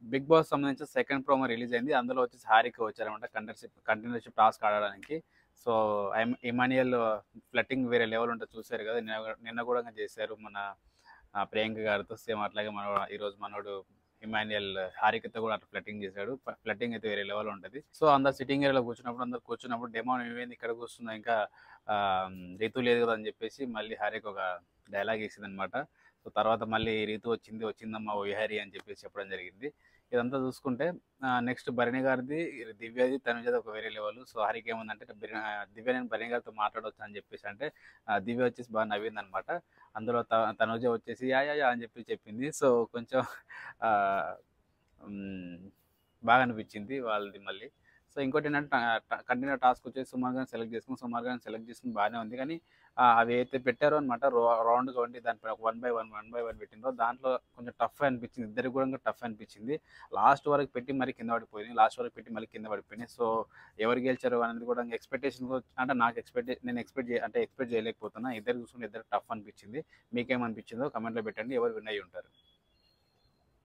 Big boss సంబంధించిన second promo release అయింది. అందులో వచ్చేసి హారిక వచ్చారనమాట కంటెండర్‌షిప్ టాస్క్ ఆడడానికి. సో, ఇమాన్యుయల్ ఫ్లర్టింగ్ వేరే లెవెల్ ఉంటది చూసారు కదా! నిన్న కూడా చేశారు మన ప్రియాంక గారితో. సేమ్ అట్లాగే ఈరోజు మనోడు ఇమాన్యుయల్ హారికతో కూడా అట్లా ఫ్లర్టింగ్ చేశాడు. ఫ్లర్టింగ్ అయితే వేరే లెవెల్ ఉంటది. సో, అందరు సిట్టింగ్ ఏరియాలో కూర్చున్నప్పుడు అందరూ కూర్చున్నప్పుడు డెమో నువ్వేంది ఇక్కడ కూర్చున్నావు ఇంకా రీతు లేదు కదా అని చెప్పేసి మళ్ళీ హారిక ఒక డైలాగ్ వేసిందనమాట. సో తర్వాత మళ్ళీ రీతు వచ్చిందమ్మా ఓ విహారి అని చెప్పేసి చెప్పడం జరిగింది. ఇదంతా చూసుకుంటే నెక్స్ట్ భరణి గారిది, దివ్యది, తనుజది ఒక వేరే లెవెల్. సో హరికి ఏముందంటే దివ్య నేను భరణి గారితో మాట్లాడవచ్చు అని చెప్పేసి అంటే దివ్య వచ్చేసి బాగా నవ్వింది అనమాట. అందులో తనుజ వచ్చేసి యా యా యా అని చెప్పి చెప్పింది. సో కొంచెం ఆ, మ్, బాగా అనిపించింది వాళ్ళది మళ్ళీ. సో ఇంకోటి ఏంటంటే కంటిన్యూ టాస్క్ వచ్చేసి సుమార్ గారిని సెలెక్ట్ చేసుకుని బాగానే ఉంది. కానీ అవి అయితే పెట్టారో అనమాట రౌండ్ వండి దానిపై ఒక 1 by 1 పెట్టిందో దాంట్లో కొంచెం టఫ్ అనిపించింది. ఇద్దరికి కూడా టఫ్ అనిపించింది. లాస్ట్ వరకు పెట్టి మరి కింద పడిపోయింది. లాస్ట్ వరకు పెట్టి మళ్ళీ కింద పడిపోయినాయి. సో ఎవరు గెలిచారు అనేది కూడా ఎక్స్పెక్టేషన్ అంటే నాకు నేను ఎక్స్పెక్ట్ చేయలేకపోతున్నా. ఇద్దరు చూసుకుంటే ఇద్దరు టఫ్ అనిపించింది. మీకేమనిపించిందో కమెంట్లో పెట్టండి. ఎవరు విన్ అయ్యి ఉంటారు.